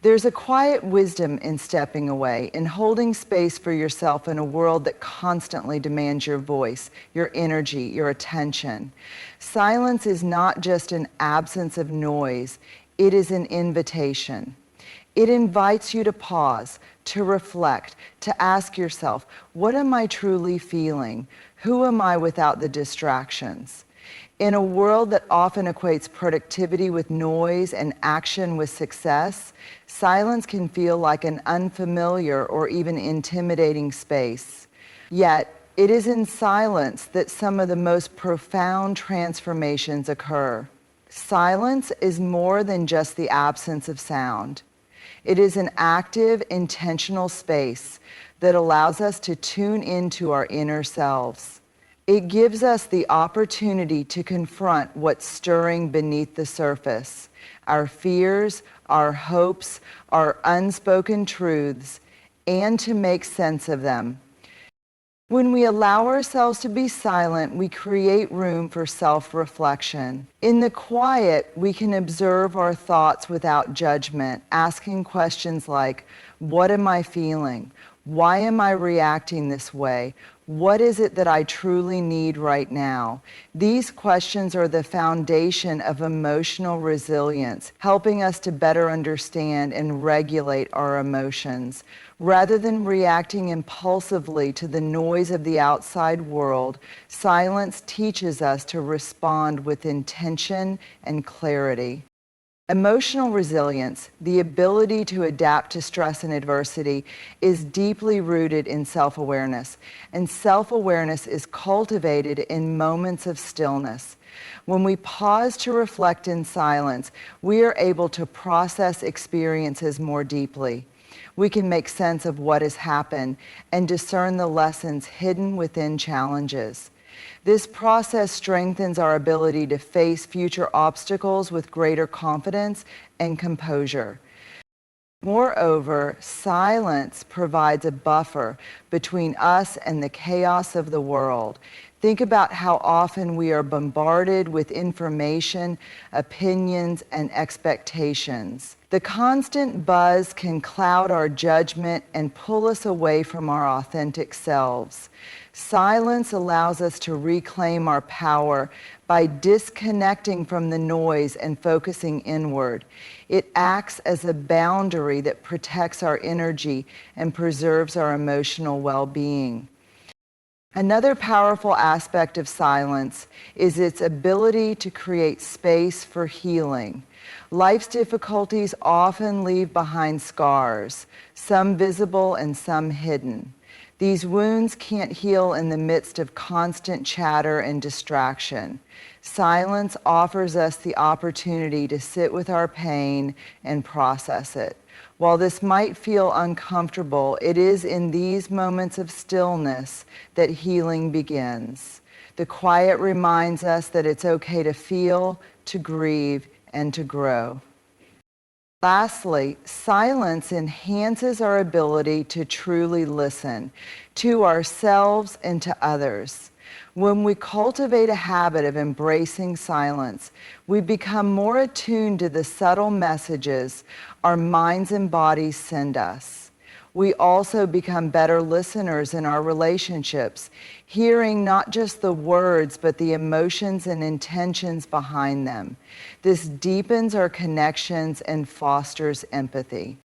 There's a quiet wisdom in stepping away, in holding space for yourself in a world that constantly demands your voice, your energy, your attention. Silence is not just an absence of noise, it is an invitation. It invites you to pause, to reflect, to ask yourself, what am I truly feeling? Who am I without the distractions? In a world that often equates productivity with noise and action with success, silence can feel like an unfamiliar or even intimidating space. Yet, it is in silence that some of the most profound transformations occur. Silence is more than just the absence of sound. It is an active, intentional space that allows us to tune into our inner selves. It gives us the opportunity to confront what's stirring beneath the surface, our fears, our hopes, our unspoken truths, and to make sense of them. When we allow ourselves to be silent, we create room for self-reflection. In the quiet, we can observe our thoughts without judgment, asking questions like, what am I feeling? Why am I reacting this way? What is it that I truly need right now? These questions are the foundation of emotional resilience, helping us to better understand and regulate our emotions. Rather than reacting impulsively to the noise of the outside world, silence teaches us to respond with intention and clarity. Emotional resilience, the ability to adapt to stress and adversity, is deeply rooted in self-awareness, and self-awareness is cultivated in moments of stillness. When we pause to reflect in silence, we are able to process experiences more deeply. We can make sense of what has happened and discern the lessons hidden within challenges. This process strengthens our ability to face future obstacles with greater confidence and composure. Moreover, silence provides a buffer between us and the chaos of the world. Think about how often we are bombarded with information, opinions, and expectations. The constant buzz can cloud our judgment and pull us away from our authentic selves. Silence allows us to reclaim our power by disconnecting from the noise and focusing inward. It acts as a boundary that protects our energy and preserves our emotional well-being. Another powerful aspect of silence is its ability to create space for healing. Life's difficulties often leave behind scars, some visible and some hidden. These wounds can't heal in the midst of constant chatter and distraction. Silence offers us the opportunity to sit with our pain and process it. While this might feel uncomfortable, it is in these moments of stillness that healing begins. The quiet reminds us that it's okay to feel, to grieve, and to grow. Lastly, silence enhances our ability to truly listen to ourselves and to others. When we cultivate a habit of embracing silence, we become more attuned to the subtle messages our minds and bodies send us. We also become better listeners in our relationships, hearing not just the words, but the emotions and intentions behind them. This deepens our connections and fosters empathy.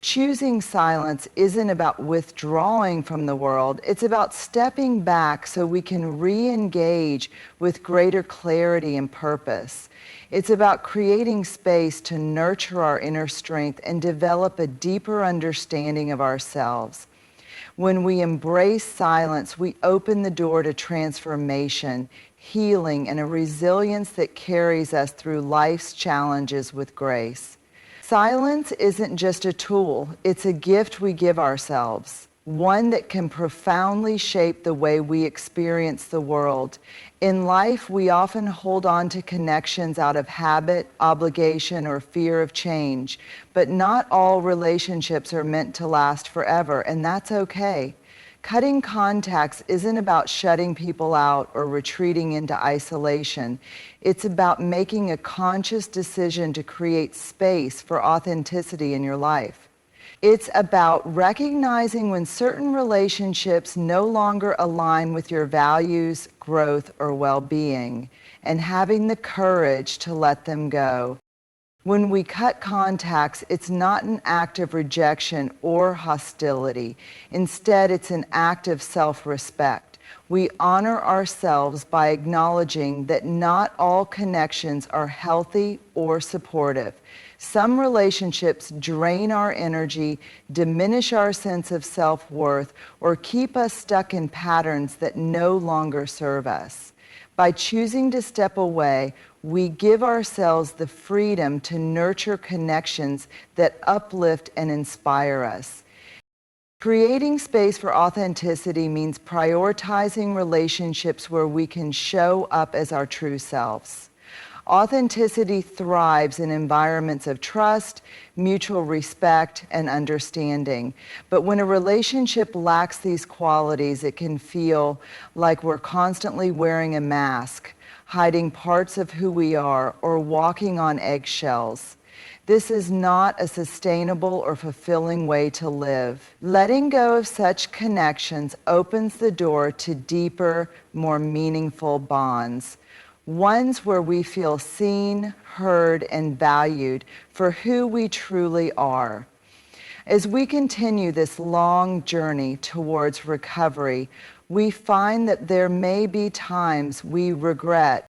Choosing silence isn't about withdrawing from the world. It's about stepping back so we can re-engage with greater clarity and purpose. It's about creating space to nurture our inner strength and develop a deeper understanding of ourselves. When we embrace silence, we open the door to transformation, healing, and a resilience that carries us through life's challenges with grace. Silence isn't just a tool, it's a gift we give ourselves, one that can profoundly shape the way we experience the world. In life, we often hold on to connections out of habit, obligation, or fear of change, but not all relationships are meant to last forever, and that's okay. Cutting contacts isn't about shutting people out or retreating into isolation. It's about making a conscious decision to create space for authenticity in your life. It's about recognizing when certain relationships no longer align with your values, growth, or well-being, and having the courage to let them go. When we cut contacts, it's not an act of rejection or hostility. Instead, it's an act of self-respect. We honor ourselves by acknowledging that not all connections are healthy or supportive. Some relationships drain our energy, diminish our sense of self-worth, or keep us stuck in patterns that no longer serve us. By choosing to step away, we give ourselves the freedom to nurture connections that uplift and inspire us. Creating space for authenticity means prioritizing relationships where we can show up as our true selves. Authenticity thrives in environments of trust, mutual respect, and understanding. But when a relationship lacks these qualities, it can feel like we're constantly wearing a mask, hiding parts of who we are, or walking on eggshells. This is not a sustainable or fulfilling way to live. Letting go of such connections opens the door to deeper, more meaningful bonds. Ones where we feel seen, heard, and valued for who we truly are. As we continue this long journey towards recovery, we find that there may be times we regret.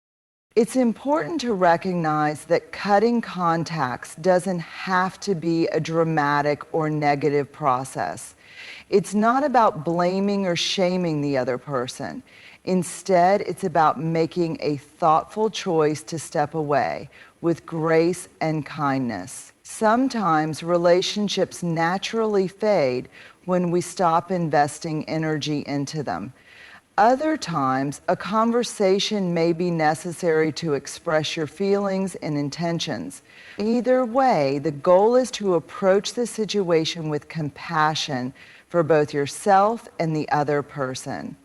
It's important to recognize that cutting contacts doesn't have to be a dramatic or negative process. It's not about blaming or shaming the other person. Instead, it's about making a thoughtful choice to step away with grace and kindness. Sometimes relationships naturally fade when we stop investing energy into them. Other times, a conversation may be necessary to express your feelings and intentions. Either way, the goal is to approach the situation with compassion for both yourself and the other person.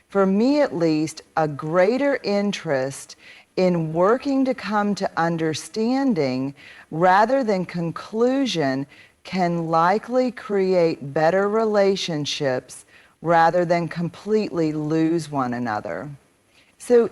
For me at least, a greater interest in working to come to understanding rather than conclusion can likely create better relationships rather than completely lose one another. So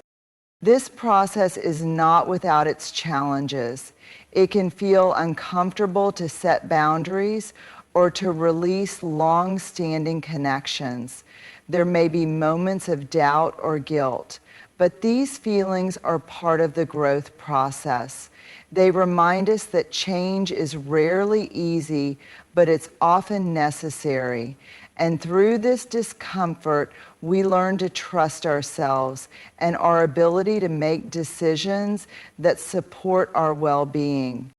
this process is not without its challenges. It can feel uncomfortable to set boundaries or to release long-standing connections. There may be moments of doubt or guilt, but these feelings are part of the growth process. They remind us that change is rarely easy, but it's often necessary. And through this discomfort, we learn to trust ourselves and our ability to make decisions that support our well-being.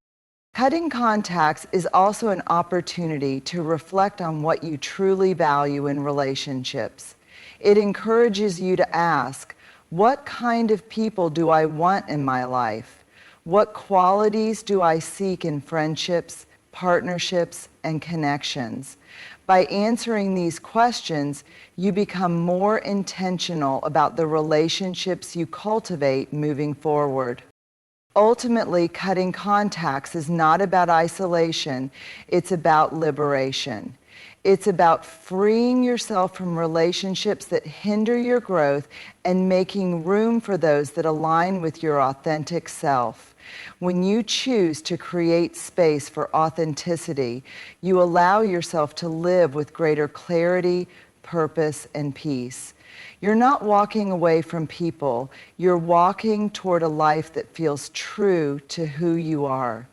Cutting contacts is also an opportunity to reflect on what you truly value in relationships. It encourages you to ask, what kind of people do I want in my life? What qualities do I seek in friendships, partnerships, and connections? By answering these questions, you become more intentional about the relationships you cultivate moving forward. Ultimately, cutting contacts is not about isolation, it's about liberation. It's about freeing yourself from relationships that hinder your growth and making room for those that align with your authentic self. When you choose to create space for authenticity, you allow yourself to live with greater clarity, purpose, and peace. You're not walking away from people, you're walking toward a life that feels true to who you are.